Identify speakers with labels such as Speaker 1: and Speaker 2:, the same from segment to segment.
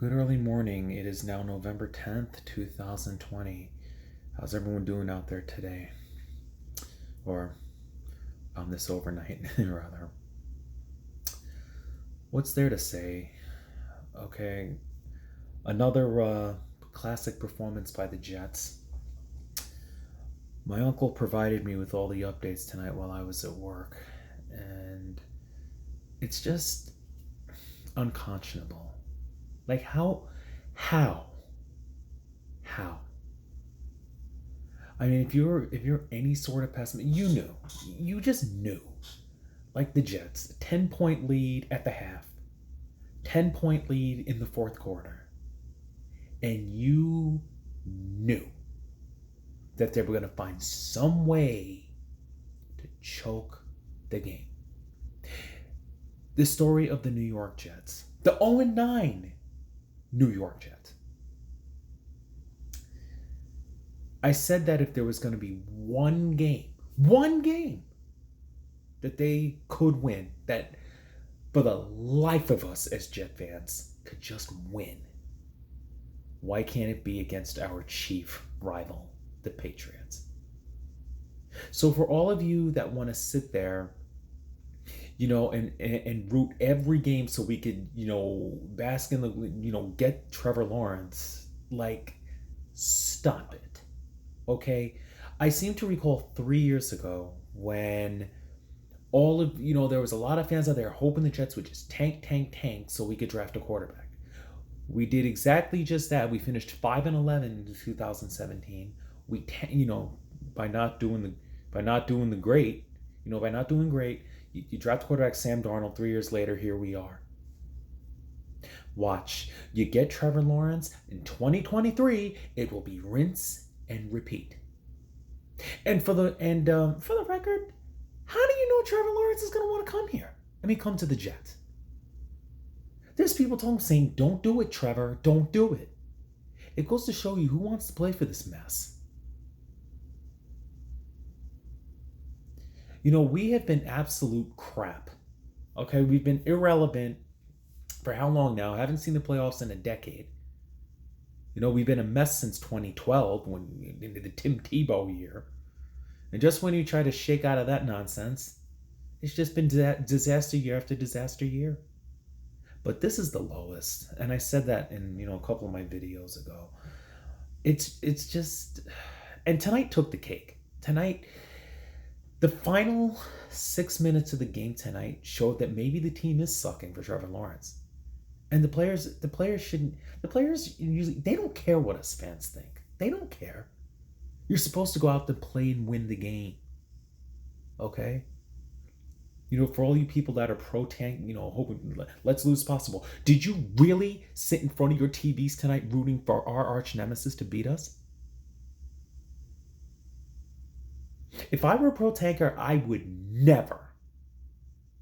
Speaker 1: Good early morning. It is now November 10th, 2020. How's everyone doing out there today? Or on this overnight, rather. What's there to say? Okay, another classic performance by the Jets. My uncle provided me with all the updates tonight while I was at work, and it's just unconscionable. Like how, how? I mean, if you're any sort of pessimist, you just knew. Like the Jets, 10-point lead at the half, 10-point lead in the fourth quarter, and you knew that they were going to find some way to choke the game. The story of the New York Jets, the 0-9 New York Jets. I said that if there was going to be one game that they could win, that for the life of us as Jet fans could just win, why can't it be against our chief rival, the Patriots? So for all of you that want to sit there, and root every game so we could, bask in the, get Trevor Lawrence, like, stop it. Okay? I seem to recall 3 years ago when there was a lot of fans out there hoping the Jets would just tank so we could draft a quarterback. We did exactly just that. We finished 5-11 in 2017. By not doing great, you draft quarterback Sam Darnold. 3 years later, here we are. Watch, you get Trevor Lawrence in 2023. It will be rinse and repeat. And for the record, how do you know Trevor Lawrence is going to want to come here? Come to the Jets. There's people saying, "Don't do it, Trevor. Don't do it." It goes to show you who wants to play for this mess. We have been absolute crap. Okay, we've been irrelevant for how long now? I haven't seen the playoffs in a decade. We've been a mess since 2012, when into the Tim Tebow year. And just when you try to shake out of that nonsense, it's just been disaster year after disaster year. But this is the lowest, and I said that in a couple of my videos ago. It's just, and tonight took the cake. Tonight, the final 6 minutes of the game tonight showed that maybe the team is sucking for Trevor Lawrence. And the players usually, they don't care what us fans think. They don't care. You're supposed to go out to play and win the game. Okay? For all you people that are pro-tank, hoping let's lose possible. Did you really sit in front of your TVs tonight rooting for our arch nemesis to beat us? If I were a pro-tanker, I would never,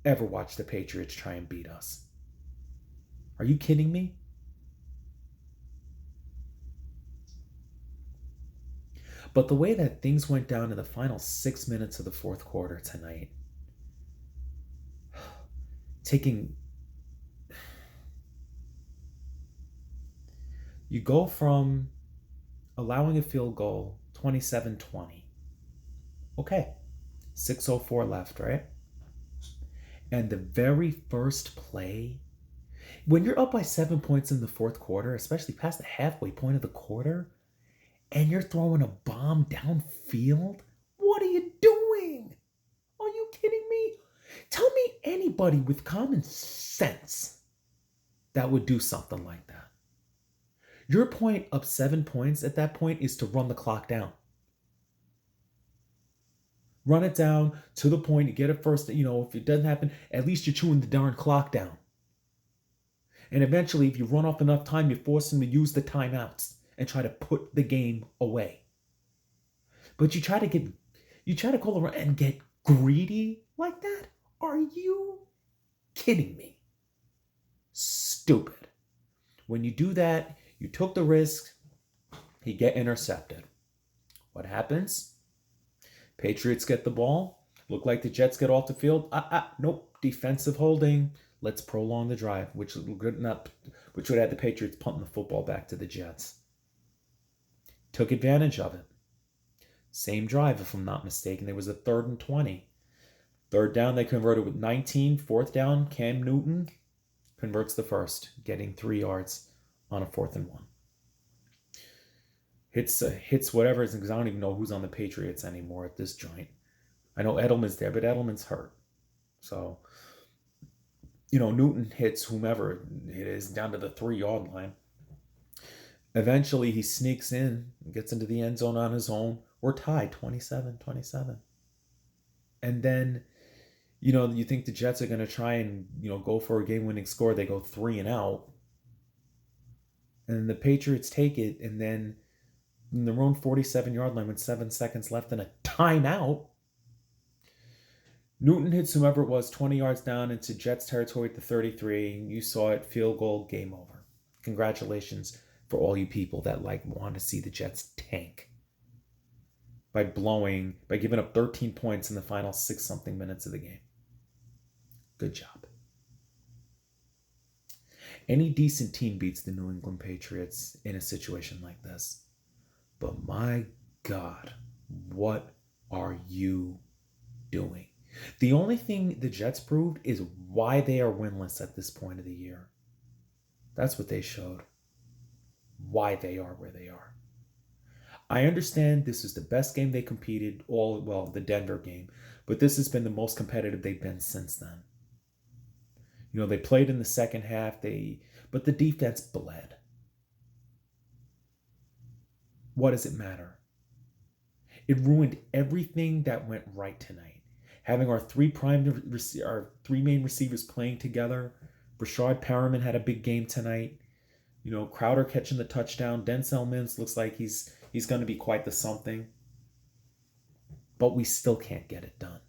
Speaker 1: ever watch the Patriots try and beat us. Are you kidding me? But the way that things went down in the final 6 minutes of the fourth quarter tonight, you go from allowing a field goal, 27-20. Okay, 6:04 left, right? And the very first play, when you're up by 7 points in the fourth quarter, especially past the halfway point of the quarter, and you're throwing a bomb downfield, what are you doing? Are you kidding me? Tell me anybody with common sense that would do something like that. Your point up 7 points at that point is to run the clock down. Run it down to the point, you get it first, if it doesn't happen, at least you're chewing the darn clock down. And eventually, if you run off enough time, you force them to use the timeouts and try to put the game away. But you try to call around and get greedy like that? Are you kidding me? Stupid. When you do that, you took the risk, you get intercepted. What happens? Patriots get the ball. Look like the Jets get off the field. Nope. Defensive holding. Let's prolong the drive, which would have the Patriots punting the football back to the Jets. Took advantage of it. Same drive, if I'm not mistaken. There was a 3rd and 20. Third down, they converted with 19. Fourth down, Cam Newton converts the first, getting 3 yards on a 4th and 1. Hits whatever, because I don't even know who's on the Patriots anymore at this joint. I know Edelman's there, but Edelman's hurt. So, Newton hits whomever it is down to the 3-yard line. Eventually, he sneaks in, gets into the end zone on his own. We're tied 27-27. And then, you think the Jets are going to try and, go for a game-winning score. They go 3 and out. And the Patriots take it, and then in their own 47-yard line with 7 seconds left and a timeout, Newton hits whomever it was 20 yards down into Jets territory at the 33. You saw it, field goal, game over. Congratulations for all you people that want to see the Jets tank by giving up 13 points in the final 6-something minutes of the game. Good job. Any decent team beats the New England Patriots in a situation like this. But my God, what are you doing? The only thing the Jets proved is why they are winless at this point of the year. That's what they showed. Why they are where they are. I understand this is the best game they competed, the Denver game, but this has been the most competitive they've been since then. They played in the second half, but the defense bled. What does it matter? It ruined everything that went right tonight. Having our three main receivers playing together. Brashard Perriman had a big game tonight. Crowder catching the touchdown. Denzel Mims looks like he's going to be quite the something. But we still can't get it done.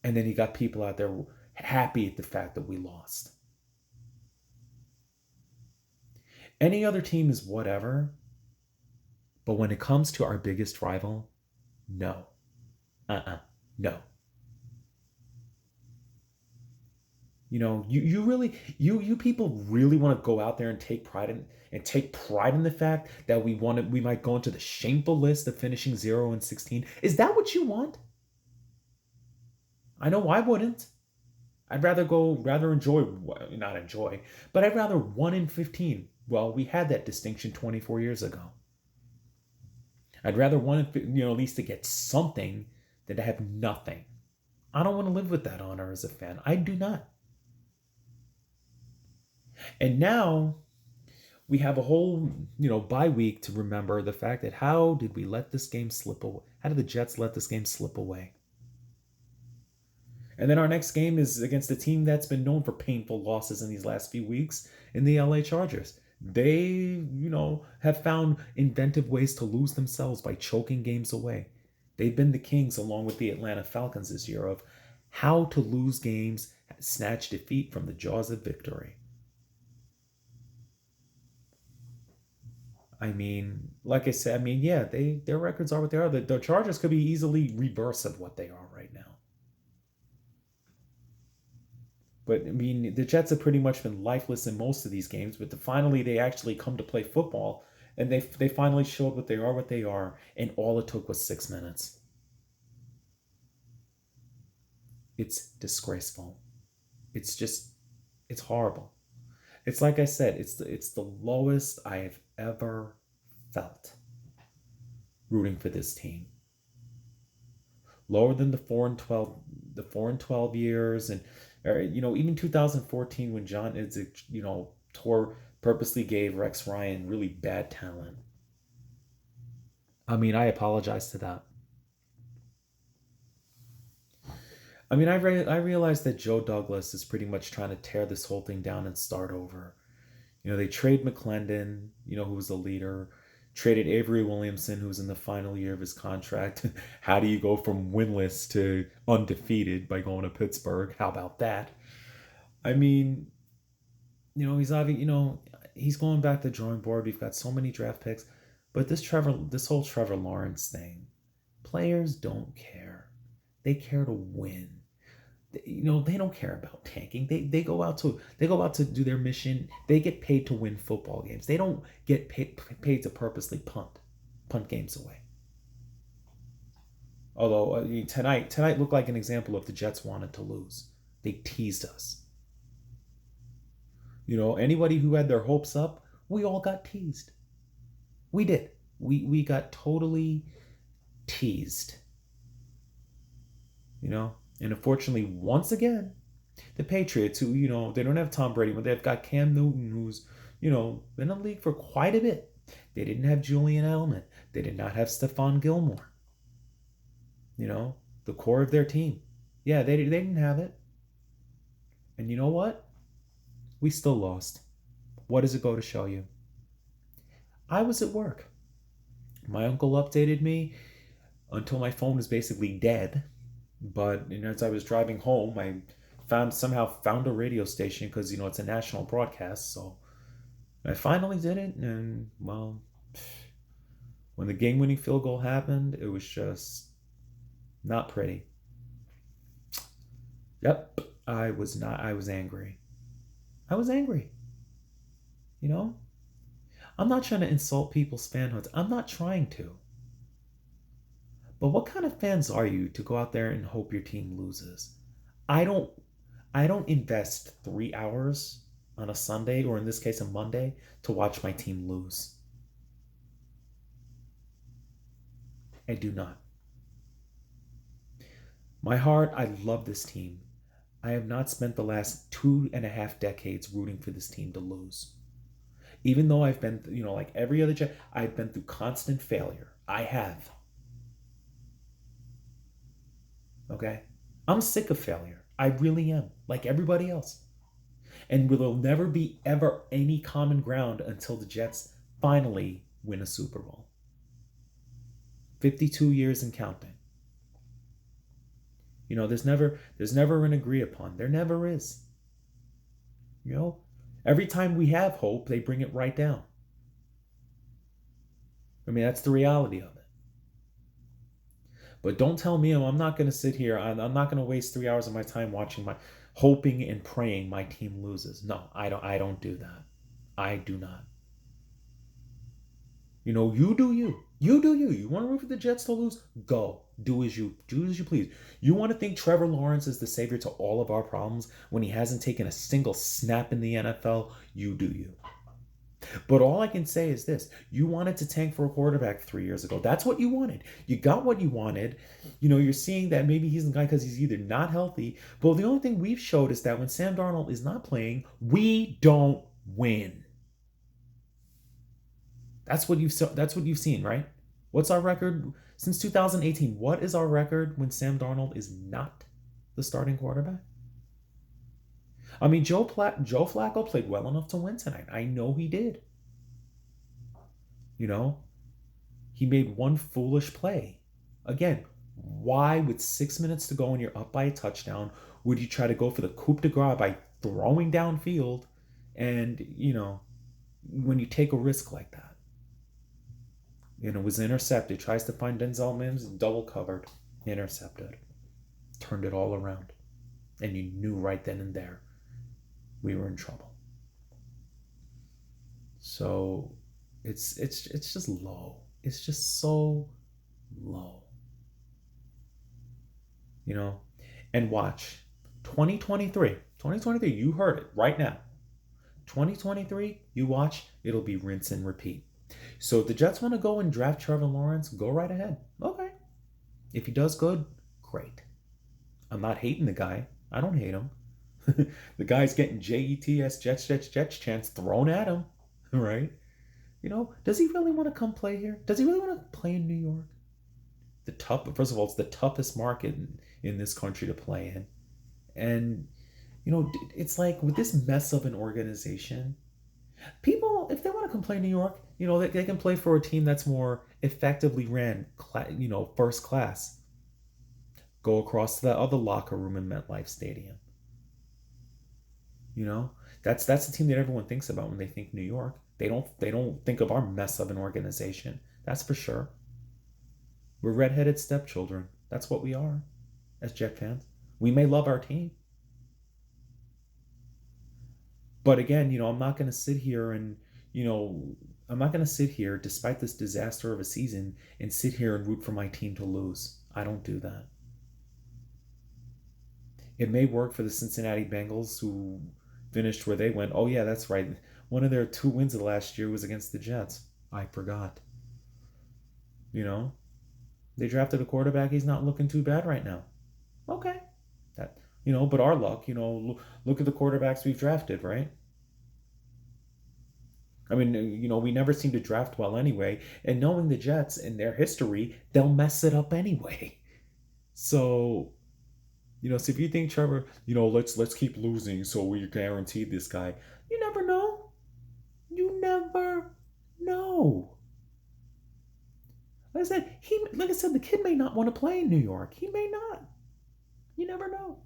Speaker 1: And then you got people out there happy at the fact that we lost. Any other team is whatever. But when it comes to our biggest rival, no. No. You people really want to go out there and take pride in the fact that we might go into the shameful list of finishing 0-16. Is that what you want? I know I wouldn't. I'd rather not enjoy, but I'd rather 1-15. Well, we had that distinction 24 years ago. I'd rather at least to get something than to have nothing. I don't want to live with that honor as a fan. I do not. And now we have a whole, bye week to remember the fact that how did we let this game slip away? How did the Jets let this game slip away? And then our next game is against a team that's been known for painful losses in these last few weeks in the LA Chargers. They, have found inventive ways to lose themselves by choking games away. They've been the kings along with the Atlanta Falcons this year of how to lose games, snatch defeat from the jaws of victory. I mean, like I said, their records are what they are. The Chargers could be easily reverse of what they are right now. But, the Jets have pretty much been lifeless in most of these games, but finally they actually come to play football, and they finally showed what they are, and all it took was 6 minutes. It's disgraceful. It's horrible. It's like I said, it's the lowest I have ever felt rooting for this team. Lower than the 4-12 years, and even 2014 when John Idzik, purposely gave Rex Ryan really bad talent. I apologize to that. I realize that Joe Douglas is pretty much trying to tear this whole thing down and start over. They trade McClendon, who was the leader, traded Avery Williamson, who's in the final year of his contract. How do you go from winless to undefeated by going to Pittsburgh? How about that? He's going back to the drawing board. We've got so many draft picks, but this whole Trevor Lawrence thing, players don't care. They care to win. they don't care about tanking. They go out to do their mission. They get paid to win football games. They don't get paid to purposely punt games away. Although tonight looked like an example of the Jets wanted to lose. They teased us. Anybody who had their hopes up, we all got teased. We did. We got totally teased. And unfortunately, once again, the Patriots, who, they don't have Tom Brady, but they've got Cam Newton, who's, been in the league for quite a bit. They didn't have Julian Edelman. They did not have Stephon Gilmore. The core of their team. Yeah, they didn't have it. And you know what? We still lost. What does it go to show you? I was at work. My uncle updated me until my phone was basically dead. But as I was driving home, I somehow found a radio station because it's a national broadcast. So I finally did it, and well, when the game-winning field goal happened, it was just not pretty. Yep, I was angry. I was angry. I'm not trying to insult people's fanhoods. I'm not trying to. But what kind of fans are you to go out there and hope your team loses? I don't invest 3 hours on a Sunday, or in this case a Monday, to watch my team lose. I do not. My heart, I love this team. I have not spent the last 2.5 decades rooting for this team to lose. Even though I've been, like every other I've been through constant failure. I have. Okay? I'm sick of failure. I really am, like everybody else. And there'll never be ever any common ground until the Jets finally win a Super Bowl. 52 years and counting. There's never an agree upon. There never is. Every time we have hope, they bring it right down. I mean, that's the reality of it. But don't tell me I'm not going to sit here. I'm not going to waste 3 hours of my time hoping and praying my team loses. No, I don't do that. I do not. You do you. You do you. You want to root for the Jets to lose? Go. Do as you please. You want to think Trevor Lawrence is the savior to all of our problems when he hasn't taken a single snap in the NFL? You do you. But all I can say is this. You wanted to tank for a quarterback 3 years ago. That's what you wanted. You got what you wanted. You're seeing that maybe he's the guy because he's either not healthy. But the only thing we've showed is that when Sam Darnold is not playing, we don't win. That's what you've seen, right? What's our record since 2018? What is our record when Sam Darnold is not the starting quarterback? I mean, Joe Flacco played well enough to win tonight. I know he did. He made one foolish play. Again, why with 6 minutes to go and you're up by a touchdown, would you try to go for the coup de grace by throwing downfield and, when you take a risk like that? Was intercepted. Tries to find Denzel Mims, double covered. Intercepted. Turned it all around. And you knew right then and there we were in trouble. So it's just low. It's just so low. And watch. 2023, you heard it right now. 2023, you watch, it'll be rinse and repeat. So if the Jets want to go and draft Trevor Lawrence, go right ahead. Okay. If he does good, great. I'm not hating the guy. I don't hate him. The guy's getting JETS, Jets chants thrown at him, right? Does he really want to come play here? Does he really want to play in New York? First of all, it's the toughest market in this country to play in. And, it's like with this mess of an organization, people, if they want to come play in New York, they can play for a team that's more effectively ran, first class. Go across to that other locker room in MetLife Stadium. That's the team that everyone thinks about when they think New York. They don't think of our mess of an organization. That's for sure. We're redheaded stepchildren. That's what we are as Jet fans. We may love our team. But again, I'm not going to sit here and, you know, I'm not going to sit here despite this disaster of a season and sit here and root for my team to lose. I don't do that. It may work for the Cincinnati Bengals who finished where they went. Oh, yeah, that's right. One of their 2 wins of the last year was against the Jets. I forgot. You know, they drafted a quarterback. He's not looking too bad right now. Okay. That, but our luck, look at the quarterbacks we've drafted, right? I mean, we never seem to draft well anyway. And knowing the Jets and their history, they'll mess it up anyway. So, so if you think Trevor, let's keep losing so we guarantee this guy. You never know. You never know. Like I said, the kid may not want to play in New York. He may not. You never know.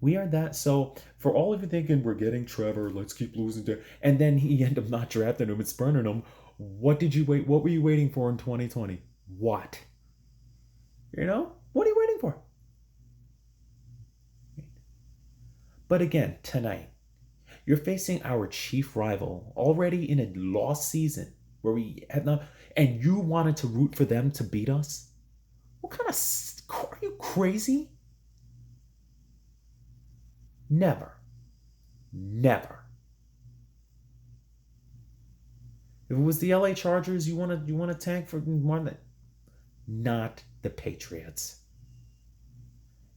Speaker 1: We are that. So for all of you thinking we're getting Trevor, let's keep losing to, and then he end up not drafting him and spurning him. What did you wait? What were you waiting for in 2020? What? What are you waiting for? But again, tonight, you're facing our chief rival already in a lost season where we have not, and you wanted to root for them to beat us? What kind of, are you crazy? Never. Never. If it was the LA Chargers, you want to tank for more than, not the Patriots.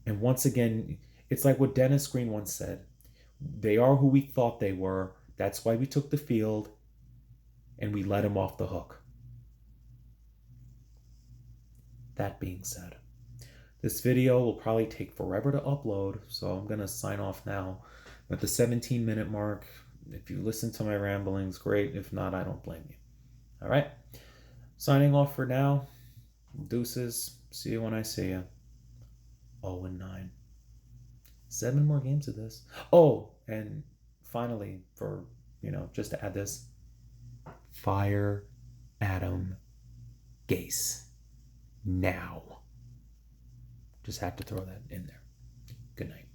Speaker 1: And once again, it's like what Dennis Green once said. They are who we thought they were. That's why we took the field and we let them off the hook. That being said, this video will probably take forever to upload, so I'm going to sign off now. At the 17-minute mark, if you listen to my ramblings, great. If not, I don't blame you. All right. Signing off for now. Deuces. See you when I see you. 0-9. 7 more games of this. Oh, and finally, for, just to add this, fire Adam Gase now. Just had to throw that in there. Good night.